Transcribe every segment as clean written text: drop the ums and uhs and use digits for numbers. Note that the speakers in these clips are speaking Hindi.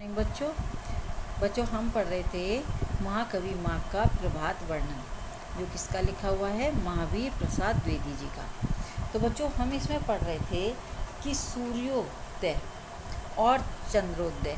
बच्चों बच्चों हम पढ़ रहे थे महाकवि माँ का प्रभात वर्णन, जो किसका लिखा हुआ है, महावीर प्रसाद द्विवेदी जी का। तो बच्चों हम इसमें पढ़ रहे थे कि सूर्योदय और चंद्रोदय,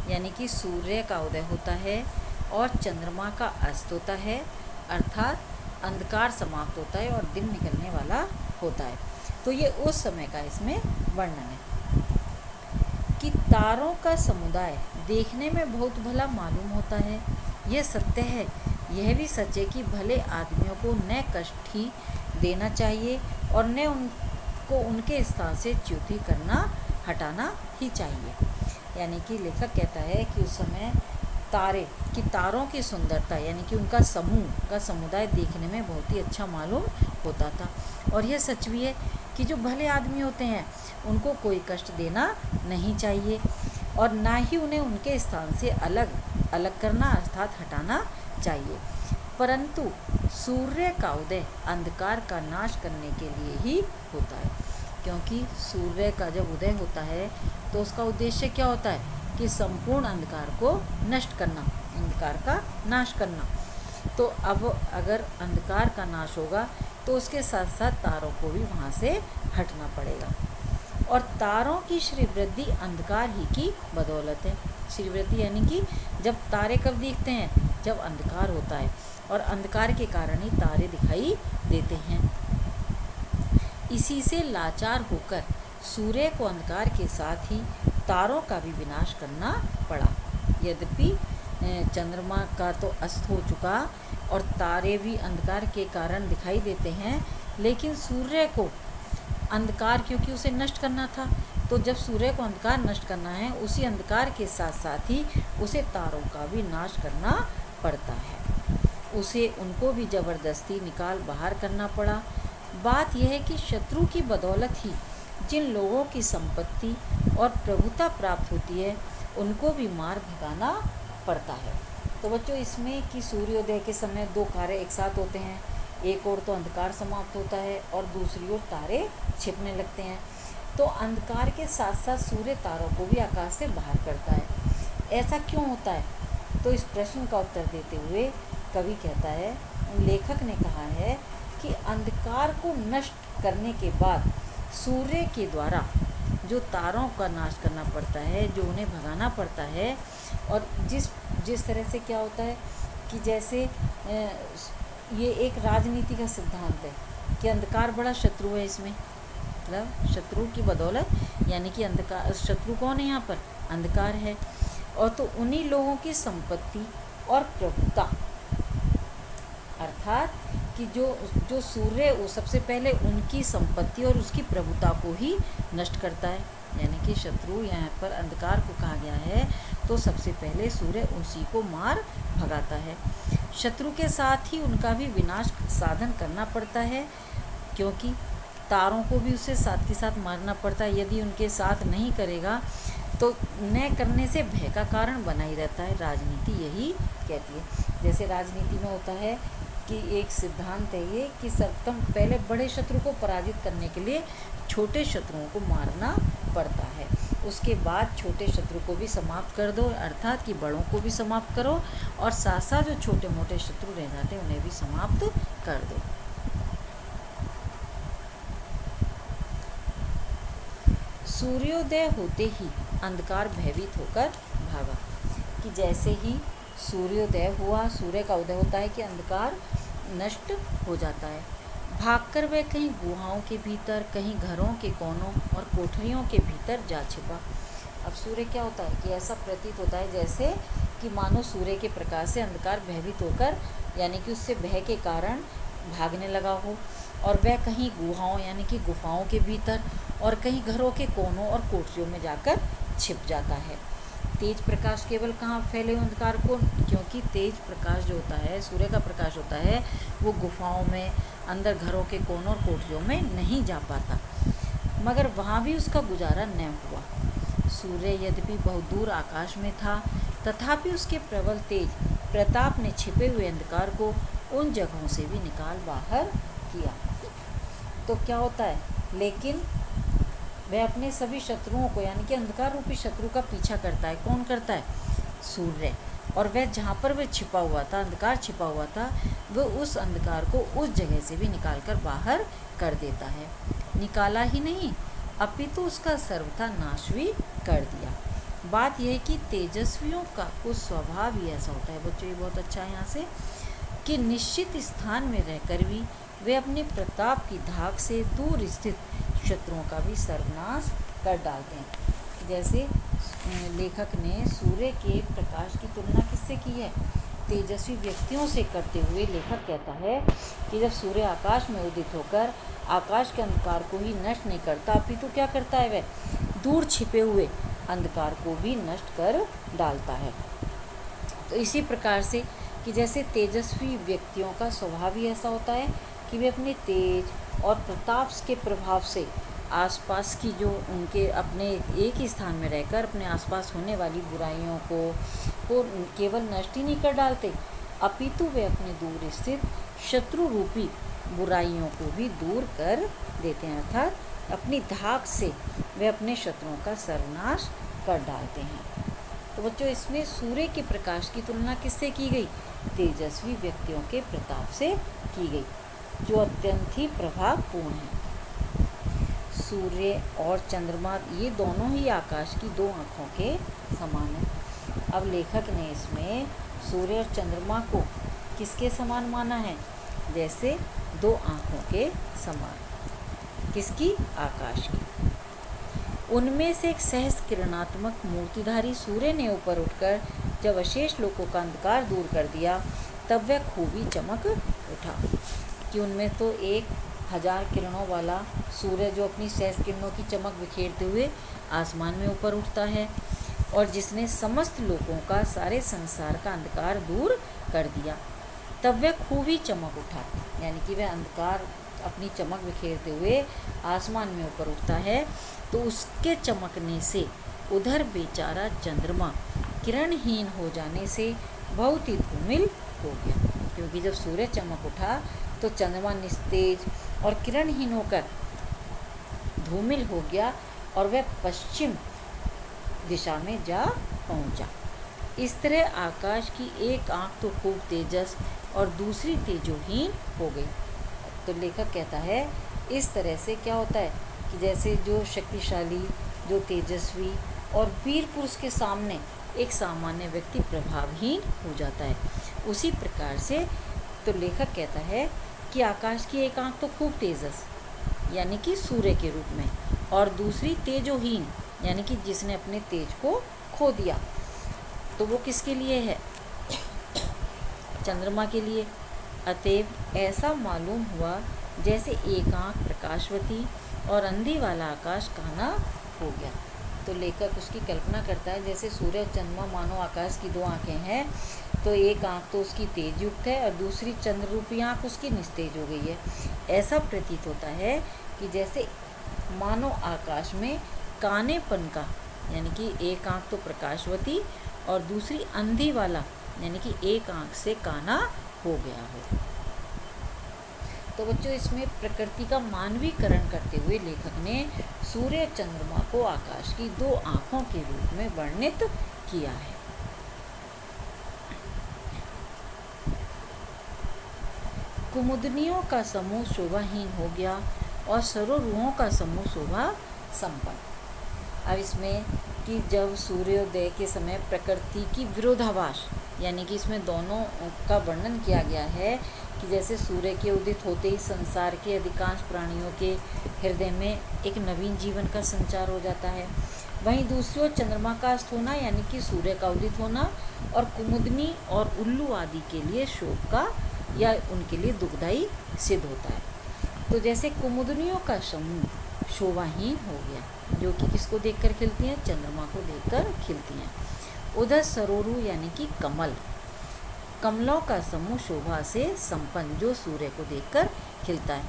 यानी कि सूर्य का उदय होता है और चंद्रमा का अस्त होता है, अर्थात अंधकार समाप्त होता है और दिन निकलने वाला होता है। तो ये उस समय का इसमें वर्णन है कि तारों का समुदाय देखने में बहुत भला मालूम होता है। यह सत्य है। यह भी सच है कि भले आदमियों को न कष्ट ही देना चाहिए और न उनको उनके स्थान से च्युति करना हटाना ही चाहिए। यानी कि लेखक कहता है कि उस समय तारों की सुंदरता, यानी कि उनका समूह का समुदाय देखने में बहुत ही अच्छा मालूम होता था। और यह सच भी है कि जो भले आदमी होते हैं उनको कोई कष्ट देना नहीं चाहिए और ना ही उन्हें उनके स्थान से अलग करना अर्थात हटाना चाहिए। परंतु सूर्य का उदय अंधकार का नाश करने के लिए ही होता है, क्योंकि सूर्य का जब उदय होता है तो उसका उद्देश्य क्या होता है कि संपूर्ण अंधकार को नष्ट करना, अंधकार का नाश करना। तो अब अगर अंधकार का नाश होगा तो उसके साथ साथ तारों को भी वहाँ से हटना पड़ेगा। और तारों की श्रीवृद्धि अंधकार ही की बदौलत है। श्रीवृद्धि यानी कि जब तारे कब दिखते हैं, जब अंधकार होता है, और अंधकार के कारण ही तारे दिखाई देते हैं। इसी से लाचार होकर सूर्य को अंधकार के साथ ही तारों का भी विनाश करना पड़ा। यद्यपि चंद्रमा का तो अस्त हो चुका और तारे भी अंधकार के कारण दिखाई देते हैं, लेकिन सूर्य को अंधकार, क्योंकि उसे नष्ट करना था, तो जब सूर्य को अंधकार नष्ट करना है, उसी अंधकार के साथ साथ ही उसे तारों का भी नाश करना पड़ता है। उसे उनको भी ज़बरदस्ती निकाल बाहर करना पड़ा। बात यह है कि शत्रु की बदौलत ही जिन लोगों की संपत्ति और प्रभुता प्राप्त होती है उनको भी मार भगाना पड़ता है। तो बच्चों इसमें कि सूर्योदय के समय दो कार्य एक साथ होते हैं, एक ओर तो अंधकार समाप्त होता है और दूसरी ओर तारे छिपने लगते हैं। तो अंधकार के साथ साथ सूर्य तारों को भी आकाश से बाहर करता है। ऐसा क्यों होता है? तो इस प्रश्न का उत्तर देते हुए कवि कहता है, लेखक ने कहा है कि अंधकार को नष्ट करने के बाद सूर्य के द्वारा जो तारों का नाश करना पड़ता है, जो उन्हें भगाना पड़ता है, और जिस तरह से क्या होता है कि जैसे ये एक राजनीति का सिद्धांत है कि अंधकार बड़ा शत्रु है। इसमें मतलब शत्रु की बदौलत, यानी कि अंधकार, शत्रु कौन है यहाँ पर? अंधकार है। और तो उन्हीं लोगों की संपत्ति और प्रभुता, अर्थात कि जो सूर्य वो सबसे पहले उनकी संपत्ति और उसकी प्रभुता को ही नष्ट करता है। यानी कि शत्रु यहाँ पर अंधकार को कहा गया है, तो सबसे पहले सूर्य उसी को मार भगाता है। शत्रु के साथ ही उनका भी विनाश साधन करना पड़ता है, क्योंकि तारों को भी उसे साथ के साथ मारना पड़ता है। यदि उनके साथ नहीं करेगा तो न करने से भय का कारण बना ही रहता है। राजनीति यही कहती है। जैसे राजनीति में होता है कि एक सिद्धांत है ये कि सर्वप्रथम पहले बड़े शत्रु को पराजित करने के लिए छोटे शत्रुओं को मारना पड़ता है, उसके बाद छोटे शत्रु को भी समाप्त कर दो, अर्थात कि बड़ों को भी समाप्त करो, और साथ साथ जो छोटे मोटे शत्रु रह जाते हैं उन्हें भी समाप्त कर दो। सूर्योदय होते ही अंधकार भयभीत होकर भागा। कि जैसे ही सूर्योदय हुआ, सूर्य का उदय होता है कि अंधकार नष्ट हो जाता है। भागकर वह कहीं गुहाओं के भीतर, कहीं घरों के कोनों और कोठरियों के भीतर जा छिपा। अब सूर्य क्या होता है कि ऐसा प्रतीत होता है जैसे कि मानो सूर्य के प्रकाश से अंधकार भयभीत होकर, यानी कि उससे भय के कारण भागने लगा हो, और वह कहीं गुहाओं यानी कि गुफाओं के भीतर और कहीं घरों के कोनों और कोठरियों में जाकर छिप जाता है। तेज प्रकाश केवल कहाँ फैले अंधकार को, क्योंकि तेज प्रकाश जो होता है, सूर्य का प्रकाश होता है, वो गुफाओं में, अंदर घरों के कोनों और कोठरियों में नहीं जा पाता, मगर वहाँ भी उसका गुजारा न हुआ। सूर्य यद्यपि बहुत दूर आकाश में था, तथापि उसके प्रबल तेज प्रताप ने छिपे हुए अंधकार को उन जगहों से भी निकाल बाहर किया। तो क्या होता है, लेकिन वह अपने सभी शत्रुओं को यानी कि अंधकार रूपी शत्रु का पीछा करता है। कौन करता है? सूर्य। और वह जहाँ पर वह छिपा हुआ था, अंधकार छिपा हुआ था, वह उस अंधकार को उस जगह से भी निकाल कर बाहर कर देता है। निकाला ही नहीं अपितु उसका सर्वथा नाश भी कर दिया। बात यह है कि तेजस्वियों का कुछ स्वभाव ही ऐसा होता है बच्चों, ये बहुत अच्छा है यहाँ से, कि निश्चित स्थान में रहकर भी वे अपने प्रताप की धाक से दूर स्थित शत्रुओं का भी सर्वनाश कर डालते हैं। जैसे लेखक ने सूर्य के प्रकाश की तुलना किससे की है? तेजस्वी व्यक्तियों से करते हुए लेखक कहता है कि जब सूर्य आकाश में उदित होकर आकाश के अंधकार को ही नष्ट नहीं करता, अपितु क्या करता है? वह दूर छिपे हुए अंधकार को भी नष्ट कर डालता है। तो इसी प्रकार से कि जैसे तेजस्वी व्यक्तियों का स्वभाव ही ऐसा होता है कि वे अपने तेज और प्रताप के प्रभाव से आसपास की जो उनके अपने एक ही स्थान में रहकर अपने आसपास होने वाली बुराइयों को केवल नष्ट ही नहीं कर डालते, अपितु वे अपने दूर स्थित शत्रु रूपी बुराइयों को भी दूर कर देते हैं। अर्थात अपनी धाक से वे अपने शत्रुओं का सर्वनाश कर डालते हैं। तो बच्चों इसमें सूर्य के प्रकाश की तुलना किससे की गई? तेजस्वी व्यक्तियों के प्रताप से की गई, जो अत्यंत ही प्रभावपूर्ण है। सूर्य और चंद्रमा ये दोनों ही आकाश की दो आँखों के समान हैं। अब लेखक ने इसमें सूर्य और चंद्रमा को किसके समान माना है? जैसे दो आँखों के समान। किसकी? आकाश की। उनमें से एक सहज किरणात्मक मूर्तिधारी सूर्य ने ऊपर उठकर जब अशेष लोगों का अंधकार दूर कर दिया, तब वह खूब ही चमक उठा। कि उनमें तो 1000 किरणों वाला सूर्य जो अपनी सहज किरणों की चमक बिखेरते हुए आसमान में ऊपर उठता है, और जिसने समस्त लोगों का, सारे संसार का अंधकार दूर कर दिया, तब वह खूब ही चमक उठा। यानी कि वह अंधकार अपनी चमक बिखेरते हुए आसमान में ऊपर उठता है, तो उसके चमकने से उधर बेचारा चंद्रमा किरणहीन हो जाने से बहुत ही धूमिल हो गया। क्योंकि जब सूर्य चमक उठा तो चंद्रमा निस्तेज और किरणहीन होकर धूमिल हो गया और वह पश्चिम दिशा में जा पहुंचा। इस तरह आकाश की एक आँख तो खूब तेजस और दूसरी तेजोहीन हो गई। तो लेखक कहता है इस तरह से क्या होता है कि जैसे जो शक्तिशाली, जो तेजस्वी और वीर पुरुष के सामने एक सामान्य व्यक्ति प्रभावहीन हो जाता है, उसी प्रकार से तो लेखक कहता है कि आकाश की एक आँख तो खूब तेजस यानी कि सूर्य के रूप में, और दूसरी तेजोहीन यानी कि जिसने अपने तेज को खो दिया, तो वो किसके लिए है? चंद्रमा के लिए। अतएव ऐसा मालूम हुआ जैसे एक आँख प्रकाशवती और अंधी वाला आकाश काना हो गया। तो लेखक उसकी कल्पना करता है जैसे सूर्य और चंद्रमा मानो आकाश की दो आँखें हैं, तो एक आँख तो उसकी तेज युक्त है और दूसरी चंद्र रूपी आँख उसकी निस्तेज हो गई है। ऐसा प्रतीत होता है कि जैसे मानो आकाश में कानेपन का, यानी कि एक आँख तो प्रकाशवती और दूसरी अंधी वाला, यानी कि एक आँख से काना हो गया हो। तो बच्चों इसमें प्रकृति का मानवीकरण करते हुए लेखक ने सूर्य और चंद्रमा को आकाश की दो आँखों के रूप में वर्णित किया है। कुमुदनियों का समूह शोभाहीन हो गया और सरोरुओं का समूह शोभा संपन्न। अब इसमें कि जब सूर्योदय के समय प्रकृति की विरोधाभास, यानी कि इसमें दोनों का वर्णन किया गया है कि जैसे सूर्य के उदित होते ही संसार के अधिकांश प्राणियों के हृदय में एक नवीन जीवन का संचार हो जाता है, वहीं दूसरी ओर चंद्रमा का अस्त होना यानी कि सूर्य का उदित होना और कुमुदनी और उल्लू आदि के लिए शोक का या उनके लिए दुखदायी सिद्ध होता है। तो जैसे कुमुदनियों का समूह शोभाहीन हो गया, जो कि किसको देखकर खिलती हैं? चंद्रमा को देखकर खिलती हैं। उधर सरोरु यानी कि कमलों का समूह शोभा से संपन्न, जो सूर्य को देखकर खिलता है।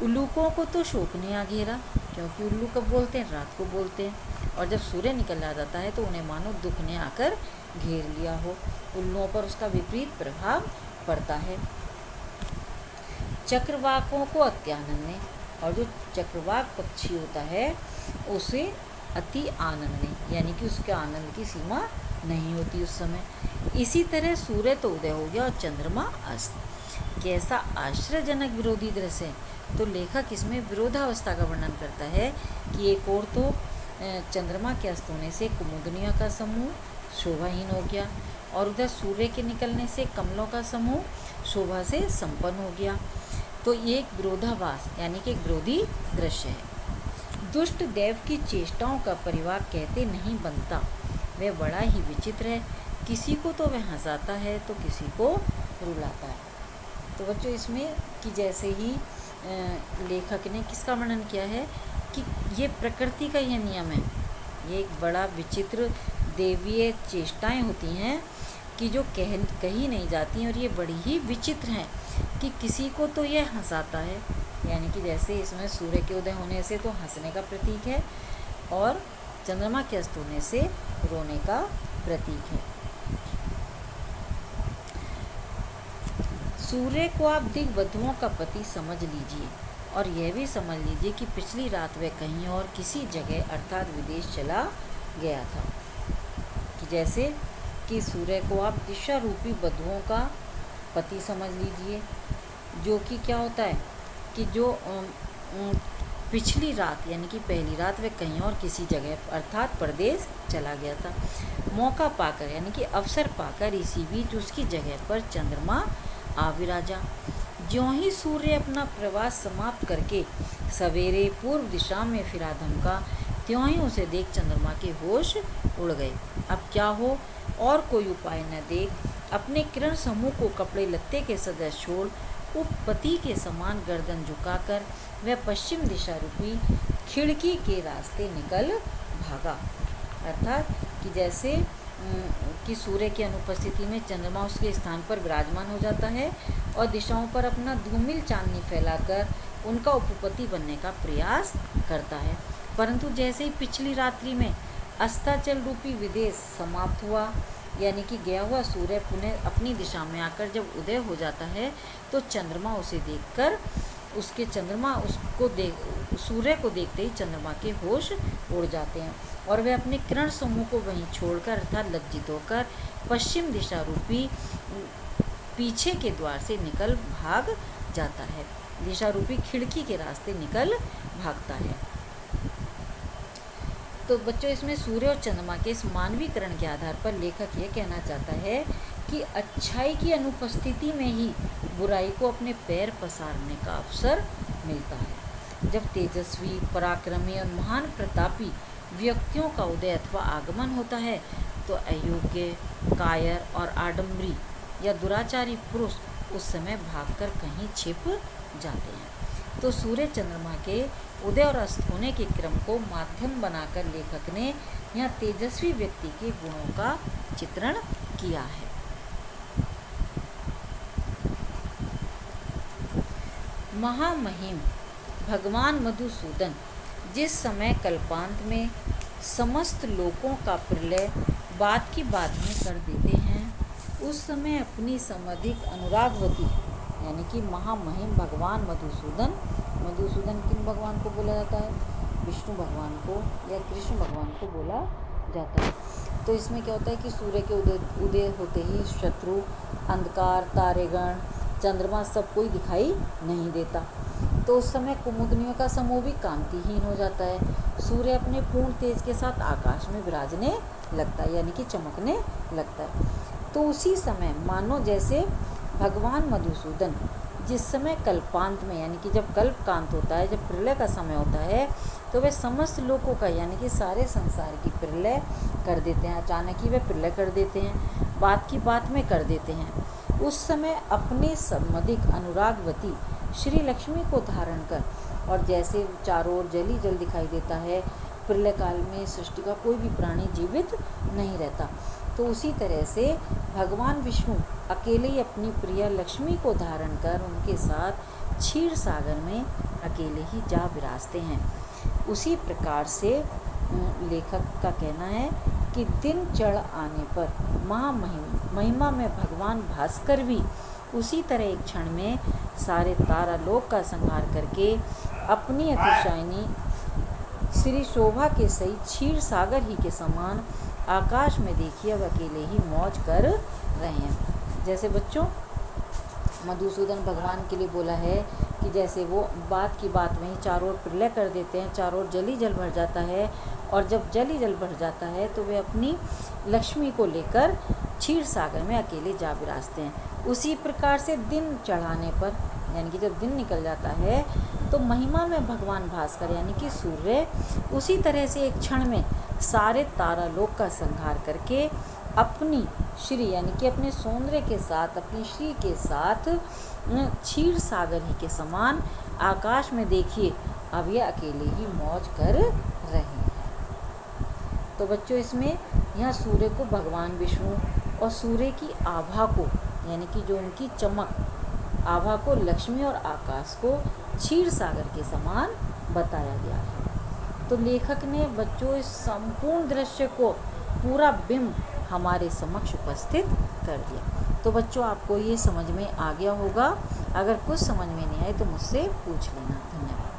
उल्लूकों को तो शोक ने आ घेरा, क्योंकि उल्लू कब बोलते हैं? रात को बोलते हैं, और जब सूर्य निकल आ जाता है तो उन्हें मानो दुख ने आकर घेर लिया हो। उल्लुओं पर उसका विपरीत प्रभाव पड़ता है। चक्रवाकों को अत्यानंद ने, और जो चक्रवाक पक्षी होता है उसे अति आनंद नहीं, यानी कि उसके आनंद की सीमा नहीं होती उस समय। इसी तरह सूर्य तो उदय हो गया और चंद्रमा अस्त। कैसा आश्चर्यजनक विरोधी दृश्य है। तो लेखक इसमें विरोधावस्था का वर्णन करता है कि एक ओर तो चंद्रमा के अस्त होने से कुमुदनियों का समूह शोभाहीन हो गया और उधर सूर्य के निकलने से कमलों का समूह शोभा से संपन्न हो गया। तो ये एक विरोधाभास यानी कि एक विरोधी दृश्य है। दुष्ट देव की चेष्टाओं का परिवार कहते नहीं बनता, वह बड़ा ही विचित्र है। किसी को तो वह हंसाता है तो किसी को रुलाता है। तो बच्चों इसमें कि जैसे ही लेखक ने किसका वर्णन किया है कि ये प्रकृति का यह नियम है, ये एक बड़ा विचित्र देवीय चेष्टाएं होती हैं कि जो कही नहीं जाती हैं और ये बड़ी ही विचित्र हैं कि किसी को तो ये हंसाता है, यानी कि जैसे इसमें सूर्य के उदय होने से तो हंसने का प्रतीक है और चंद्रमा के अस्त होने से रोने का प्रतीक है। सूर्य को आप दिग्बंधुओं का पति समझ लीजिए और यह भी समझ लीजिए कि पिछली रात वह कहीं और किसी जगह अर्थात विदेश चला गया था। कि जैसे कि सूर्य को आप दिशा रूपी बंधुओं का पति समझ लीजिए, जो कि क्या होता है कि जो पिछली रात यानी कि पहली रात वह कहीं और किसी जगह अर्थात प्रदेश चला गया था। मौका पाकर यानी कि अवसर पाकर इसी बीच उसकी जगह पर चंद्रमा आ विराजा। ज्यों ही सूर्य अपना प्रवास समाप्त करके सवेरे पूर्व दिशा में फिरा धमका, त्यों ही उसे देख चंद्रमा के होश उड़ गए। अब क्या हो और कोई उपाय न देख अपने किरण समूह को कपड़े लत्ते के सदस्य छोड़ उपपति के समान गर्दन झुकाकर वह पश्चिम दिशा रूपी खिड़की के रास्ते निकल भागा। अर्थात कि जैसे कि सूर्य की अनुपस्थिति में चंद्रमा उसके स्थान पर विराजमान हो जाता है और दिशाओं पर अपना धूमिल चांदनी फैलाकर उनका उपपति बनने का प्रयास करता है। परंतु जैसे ही पिछली रात्रि में अस्ताचल रूपी विदेश समाप्त हुआ यानी कि गया हुआ सूर्य पुनः अपनी दिशा में आकर जब उदय हो जाता है तो चंद्रमा उसे देखकर सूर्य को देखते ही चंद्रमा के होश उड़ जाते हैं और वे अपने किरण समूह को वहीं छोड़कर अर्थात लज्जित होकर पश्चिम दिशा रूपी पीछे के द्वार से निकल भाग जाता है, दिशा रूपी खिड़की के रास्ते निकल भागता है। तो बच्चों इसमें सूर्य और चंद्रमा के इस मानवीकरण के आधार पर लेखक ये कहना चाहता है कि अच्छाई की अनुपस्थिति में ही बुराई को अपने पैर पसारने का अवसर मिलता है। जब तेजस्वी, पराक्रमी और महान प्रतापी व्यक्तियों का उदय अथवा आगमन होता है तो अयोग्य, कायर और आडंबरी या दुराचारी पुरुष उस समय भागकर कहीं छिप जाते हैं। तो सूर्य चंद्रमा के उदय और अस्त होने के क्रम को माध्यम बनाकर लेखक ने यहाँ तेजस्वी व्यक्ति के गुणों का चित्रण किया है। महामहिम भगवान मधुसूदन जिस समय कल्पांत में समस्त लोकों का प्रलय बात की बात में कर देते हैं, उस समय अपनी समधिक अनुरागवती यानी कि महामहिम भगवान मधुसूदन किन भगवान को बोला जाता है? विष्णु भगवान को या कृष्ण भगवान को बोला जाता है। तो इसमें क्या होता है कि सूर्य के उदय होते ही शत्रु, अंधकार, तारेगण, चंद्रमा सब कोई दिखाई नहीं देता। तो उस समय कुमुदनियों का समूह भी कांतिहीन हो जाता है। सूर्य अपने पूर्ण तेज के साथ आकाश में विराजने लगता है यानी कि चमकने लगता है। तो उसी समय मानो जैसे भगवान मधुसूदन जिस समय कल्पांत में यानी कि जब कल्पकांत होता है, जब प्रलय का समय होता है तो वे समस्त लोगों का यानी कि सारे संसार की प्रलय कर देते हैं। अचानक ही वे प्रलय कर देते हैं, बात की बात में कर देते हैं। उस समय अपने समधिक अनुरागवती श्री लक्ष्मी को धारण कर और जैसे चारों ओर जल ही जल दिखाई देता है, प्रलय काल में सृष्टि का कोई भी प्राणी जीवित नहीं रहता। तो उसी तरह से भगवान विष्णु अकेले ही अपनी प्रिय लक्ष्मी को धारण कर उनके साथ क्षीर सागर में अकेले ही जा विराजते हैं। उसी प्रकार से लेखक का कहना है कि दिन चढ़ आने पर महिमा में भगवान भास्कर भी उसी तरह एक क्षण में सारे तारालोक का संहार करके अपनी अतिशायनी श्री शोभा के सहित क्षीर सागर ही के समान आकाश में देखिए अब अकेले ही मौज कर रहे हैं। जैसे बच्चों मधुसूदन भगवान के लिए बोला है कि जैसे वो बात की बात वहीं चारों ओर प्रलय कर देते हैं, चारों ओर जल ही जल भर जाता है, और जब जल ही जल भर जाता है तो वे अपनी लक्ष्मी को लेकर क्षीर सागर में अकेले जा विराजते हैं। उसी प्रकार से दिन चढ़ाने पर, यानी कि जब दिन निकल जाता है तो महिमा में भगवान भास्कर यानी कि सूर्य उसी तरह से एक क्षण में सारे तारालोक का संहार करके अपनी श्री यानी कि अपने सौंदर्य के साथ, अपनी श्री के साथ क्षीर सागर ही के समान आकाश में देखिए अब ये अकेले ही मौज कर रहे हैं। तो बच्चों इसमें यहाँ सूर्य को भगवान विष्णु और सूर्य की आभा को यानी कि जो उनकी चमक आभा को लक्ष्मी और आकाश को क्षीर सागर के समान बताया गया है। तो लेखक ने बच्चों इस संपूर्ण दृश्य को पूरा बिंब हमारे समक्ष उपस्थित कर दिया। तो बच्चों आपको ये समझ में आ गया होगा। अगर कुछ समझ में नहीं आए तो मुझसे पूछ लेना। धन्यवाद।